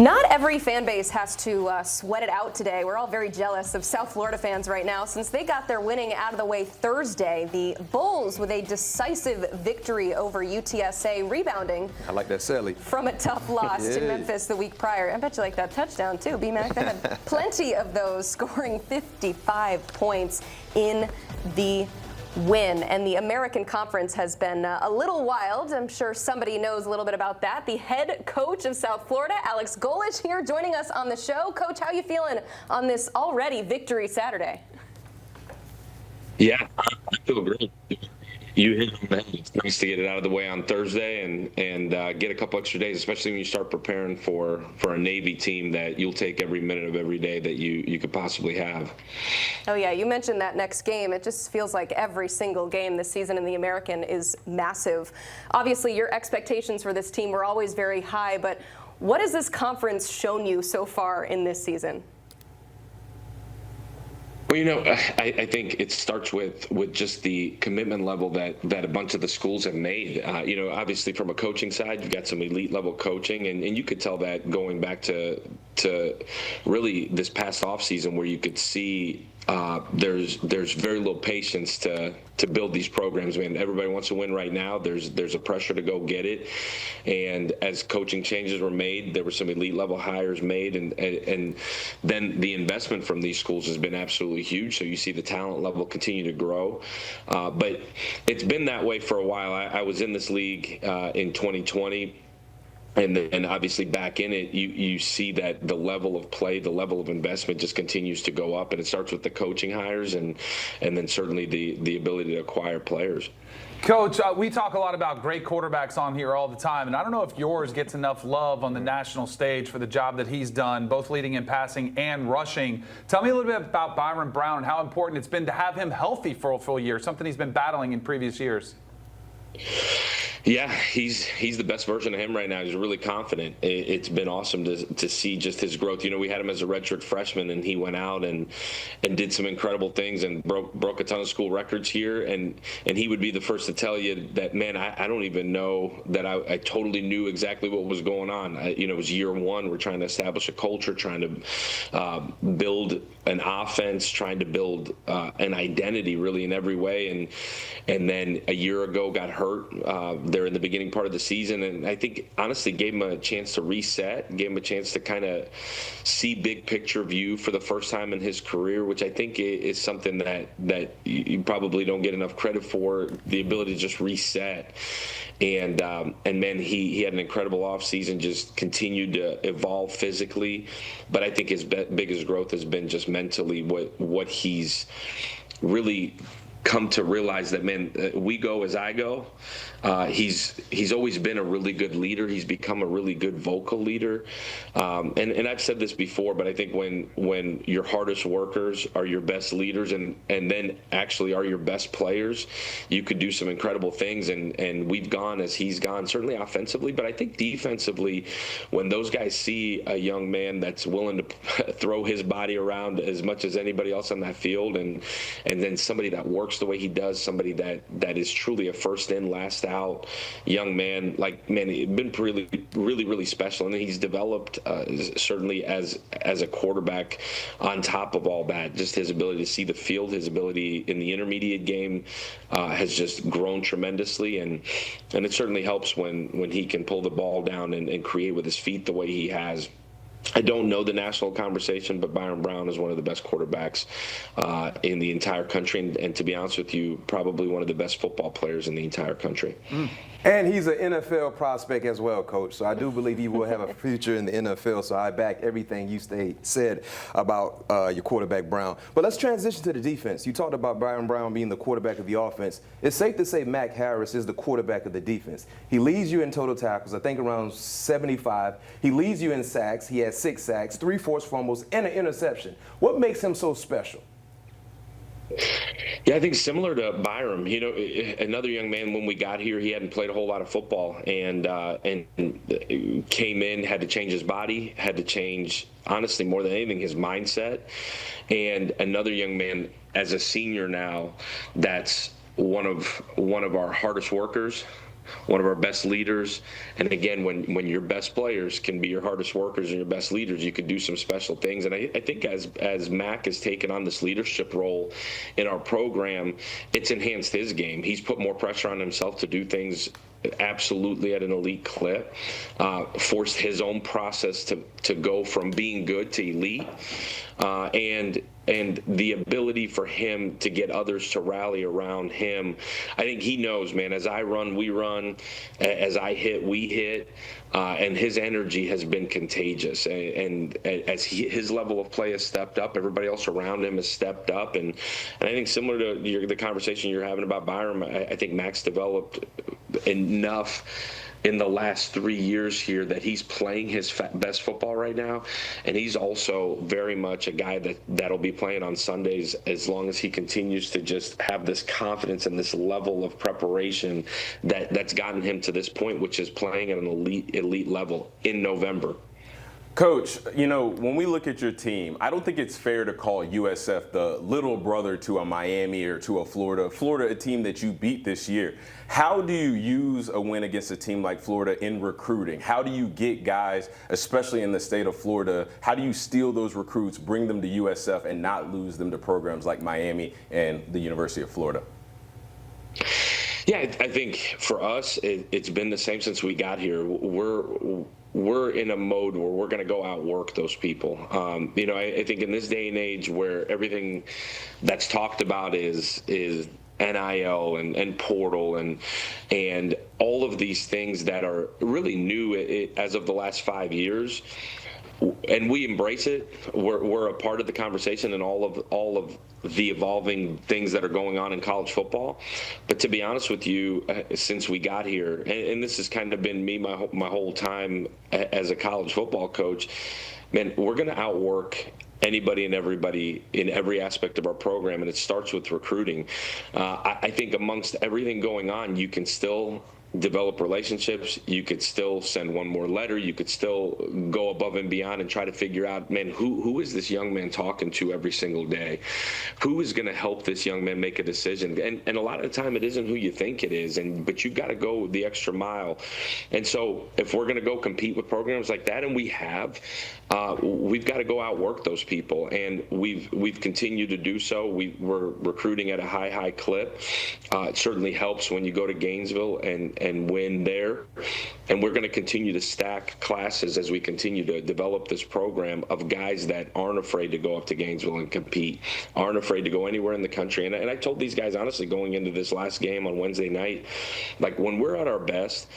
Not every fan base has to sweat it out today. We're all very jealous of South Florida fans right now since they got their winning out of the way Thursday. The Bulls with a decisive victory over UTSA, rebounding. I like that, Sally. From a tough loss to Memphis the week prior. I bet you like that touchdown too, B-Mac. They had plenty of those, scoring 55 points in the win. And the American Conference has been a little wild. I'm sure somebody knows a little bit about that. The head coach of South Florida, Alex Golesh, here joining us on the show. Coach, how you feeling on this already victory Saturday? Yeah, I feel great. You hit on that. It's nice to get it out of the way on Thursday and get a couple extra days, especially when you start preparing for a Navy team that you'll take every minute of every day that you could possibly have. Oh, yeah. You mentioned that next game. It just feels like every single game this season in the American is massive. Obviously, your expectations for this team were always very high, but what has this conference shown you so far in this season? Well, you know, I think it starts with just the commitment level that a bunch of the schools have made. You know, obviously from a coaching side, you've got some elite level coaching, and you could tell that going back to really this past off season where you could see there's very little patience to build these programs. I mean, everybody wants to win right now. There's a pressure to go get it, and as coaching changes were made, there were some elite level hires made, and then the investment from these schools has been absolutely huge. So you see the talent level continue to grow, but it's been that way for a while. I was in this league in 2020. And then obviously back in it, you see that the level of play, the level of investment just continues to go up. And it starts with the coaching hires and then certainly the ability to acquire players. Coach, we talk a lot about great quarterbacks on here all the time, and I don't know if yours gets enough love on the national stage for the job that he's done, both leading in passing and rushing. Tell me a little bit about Byron Brown and how important it's been to have him healthy for a full year, something he's been battling in previous years. Yeah, he's the best version of him right now. He's really confident. It's been awesome to see just his growth. You know, we had him as a redshirt freshman, and he went out and did some incredible things and broke a ton of school records here. And he would be the first to tell you that, man, I don't even know that I totally knew exactly what was going on. You know, it was year one. We're trying to establish a culture, trying to build an offense, trying to build an identity really in every way. And then a year ago got hurt there in the beginning part of the season, and I think honestly gave him a chance to reset, gave him a chance to kind of see big picture view for the first time in his career, which I think is something that you probably don't get enough credit for, the ability to just reset. And man, he had an incredible offseason, just continued to evolve physically, but I think his biggest growth has been just mentally what he's really come to realize that, man, we go as I go. He's always been a really good leader. He's become a really good vocal leader. And I've said this before, but I think when your hardest workers are your best leaders and then actually are your best players, you could do some incredible things. And we've gone as he's gone, certainly offensively, but I think defensively, when those guys see a young man that's willing to throw his body around as much as anybody else on that field, and then somebody that works the way he does, somebody that is truly a first in, last out young man, like, man, it's been really special. And he's developed certainly as a quarterback on top of all that. Just his ability to see the field, his ability in the intermediate game has just grown tremendously. And it certainly helps when he can pull the ball down and create with his feet the way he has. I don't know the national conversation, but Byron Brown is one of the best quarterbacks in the entire country. And to be honest with you, probably one of the best football players in the entire country. And he's an NFL prospect as well, Coach. So I do believe he will have a future in the NFL. So I back everything you said about your quarterback, Brown. But let's transition to the defense. You talked about Byron Brown being the quarterback of the offense. It's safe to say Mac Harris is the quarterback of the defense. He leads you in total tackles, I think around 75. He leads you in sacks. He has 6 sacks, 3 forced fumbles, and an interception. What makes him so special? Yeah, I think similar to Byrum, you know, another young man when we got here, he hadn't played a whole lot of football and came in, had to change his body, had to change, honestly, more than anything, his mindset. And another young man as a senior now that's one of our hardest workers, one of our best leaders. And again, when your best players can be your hardest workers and your best leaders, you can do some special things. And I think as Mac has taken on this leadership role in our program, it's enhanced his game. He's put more pressure on himself to do things absolutely at an elite clip, forced his own process to go from being good to elite, and the ability for him to get others to rally around him. I think he knows, man, as I run, we run, as I hit, we hit, and his energy has been contagious. And as his level of play has stepped up, everybody else around him has stepped up. And I think similar to the conversation you're having about Byrum, I think Max developed enough in the last 3 years here that he's playing his best football right now, and he's also very much a guy that'll be playing on Sundays as long as he continues to just have this confidence and this level of preparation that's gotten him to this point, which is playing at an elite level in November. Coach, you know, when we look at your team, I don't think it's fair to call USF the little brother to a Miami or to a Florida. Florida, a team that you beat this year. How do you use a win against a team like Florida in recruiting? How do you get guys, especially in the state of Florida, how do you steal those recruits, bring them to USF, and not lose them to programs like Miami and the University of Florida? Yeah, I think for us, it's been the same since we got here. We're in a mode where we're going to go outwork those people. You know, I think in this day and age where everything that's talked about is NIL and portal and all of these things that are really new as of the last 5 years, and we embrace it. We're a part of the conversation and all of the evolving things that are going on in college football. But to be honest with you, since we got here, and this has kind of been me my whole time as a college football coach, man, we're going to outwork anybody and everybody in every aspect of our program, and it starts with recruiting. I think amongst everything going on, you can still develop relationships. You could still send one more letter. You could still go above and beyond and try to figure out, man, who is this young man talking to every single day? Who is going to help this young man make a decision? And a lot of the time it isn't who you think it is, but you've got to go the extra mile. And so if we're going to go compete with programs like that, and we have, we've got to go outwork those people. And we've continued to do so. We're recruiting at a high clip. It certainly helps when you go to Gainesville and win there. And we're going to continue to stack classes as we continue to develop this program of guys that aren't afraid to go up to Gainesville and compete, aren't afraid to go anywhere in the country. And I told these guys, honestly, going into this last game on Wednesday night, like when we're at our best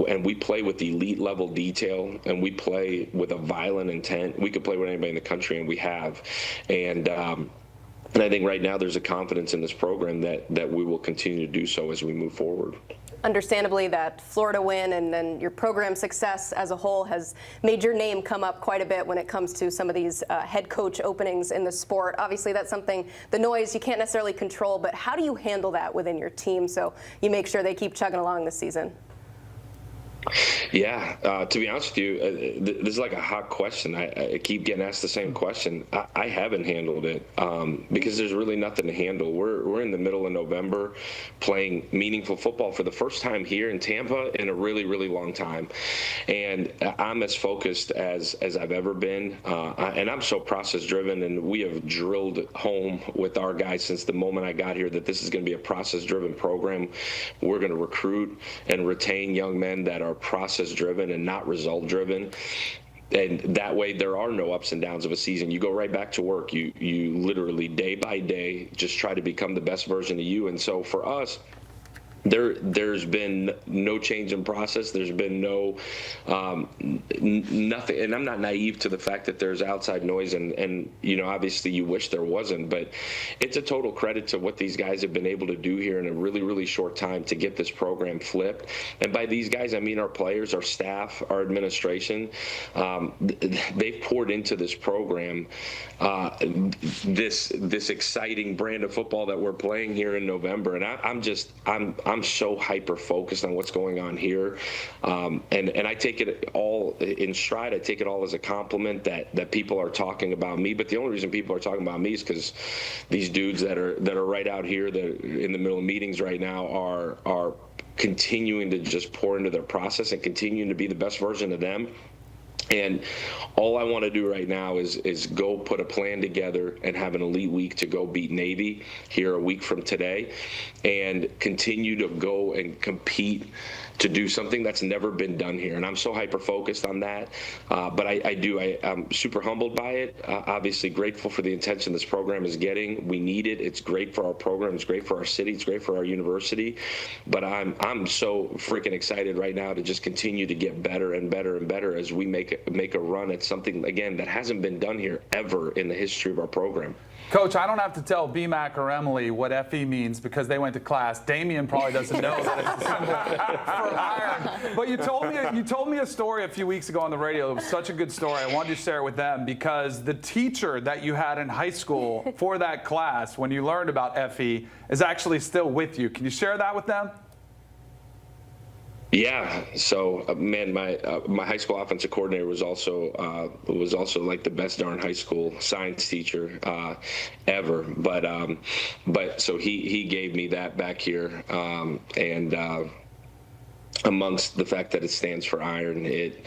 and we play with elite level detail and we play with a violent intent, we could play with anybody in the country, and we have. And I think right now there's a confidence in this program that we will continue to do so as we move forward. Understandably, that Florida win and then your program success as a whole has made your name come up quite a bit when it comes to some of these head coach openings in the sport. Obviously, that's something, the noise you can't necessarily control, but how do you handle that within your team so you make sure they keep chugging along this season? Yeah, to be honest with you, this is like a hot question. I keep getting asked the same question. I haven't handled it because there's really nothing to handle. We're in the middle of November playing meaningful football for the first time here in Tampa in a really, really long time. And I'm as focused as I've ever been. And I'm so process driven, and we have drilled home with our guys since the moment I got here that this is going to be a process driven program. We're going to recruit and retain young men that are process driven and not result driven. And that way there are no ups and downs of a season. You go right back to work. You literally day by day just try to become the best version of you. And so for us, there's been no change in process. There's been no nothing, and I'm not naive to the fact that there's outside noise, and you know, obviously you wish there wasn't, but it's a total credit to what these guys have been able to do here in a really, really short time to get this program flipped. And by these guys, I mean our players, our staff, our administration. They've poured into this program this exciting brand of football that we're playing here in November, and I'm so hyper focused on what's going on here, and I take it all in stride. I take it all as a compliment that people are talking about me. But the only reason people are talking about me is because these dudes that are right out here that are in the middle of meetings right now are continuing to just pour into their process and continuing to be the best version of them. And all I want to do right now is go put a plan together and have an elite week to go beat Navy here a week from today, and continue to go and compete to do something that's never been done here. And I'm so hyper-focused on that. But I'm super humbled by it. Obviously grateful for the attention this program is getting. We need it. It's great for our program. It's great for our city. It's great for our university. But I'm so freaking excited right now to just continue to get better and better and better as we make a run at something, again, that hasn't been done here ever in the history of our program. Coach, I don't have to tell BMAC or Emily what FE means because they went to class. Damian probably doesn't know that it's a symbol for iron. But you told me a story a few weeks ago on the radio. It was such a good story. I wanted to share it with them because the teacher that you had in high school for that class when you learned about FE is actually still with you. Can you share that with them? Yeah. So, man, my high school offensive coordinator was also like the best darn high school science teacher ever. But so he gave me that back here, and amongst the fact that it stands for iron, it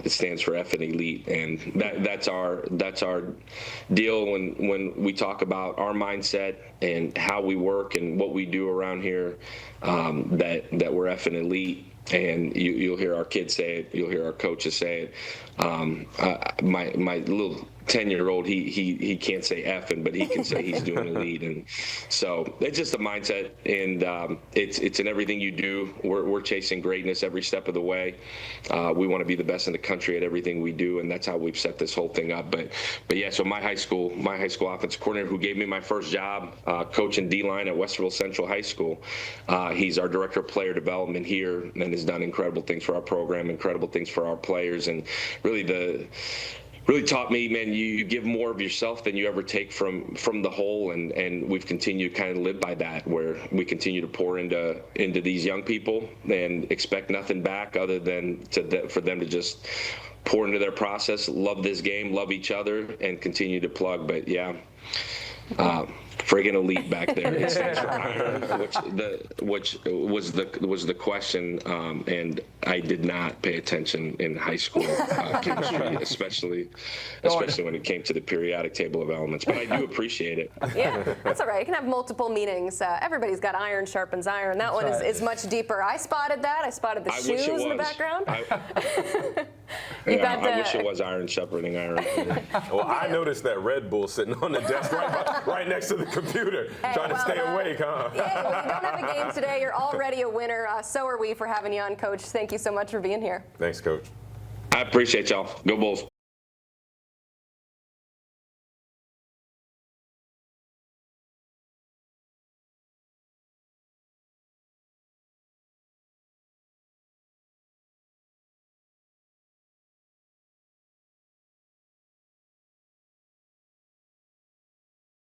stands for F and elite, and that's our deal when we talk about our mindset and how we work and what we do around here. That we're F and elite. And you'll hear our kids say it. You'll hear our coaches say it. My little 10-year-old, he can't say effing, but he can say he's doing elite. And so it's just a mindset, and it's in everything you do. We're chasing greatness every step of the way. We want to be the best in the country at everything we do, and that's how we've set this whole thing up. But yeah, so my high school offensive coordinator, who gave me my first job coaching D-line at Westerville Central High School, he's our director of player development here, and has done incredible things for our program, incredible things for our players, and really taught me, man, you give more of yourself than you ever take from the whole, and we've continued to kind of live by that, where we continue to pour into these young people and expect nothing back other than for them to just pour into their process, love this game, love each other, and continue to plug. But yeah, friggin' elite back there. It stands for iron, which was the question, and I did not pay attention in high school chemistry, especially when it came to the periodic table of elements. But I do appreciate it. Yeah, that's all right. You can have multiple meanings. Everybody's got iron sharpens iron. That one is much deeper. I spotted that. I spotted the shoes in the background. I wish it was iron sharpening iron. Well, I noticed that Red Bull sitting on the desk right next to the computer, trying to stay awake, huh? Yeah, well, you don't have a game today. You're already a winner. So are we for having you on, Coach. Thank you so much for being here. Thanks, Coach. I appreciate y'all. Go Bulls.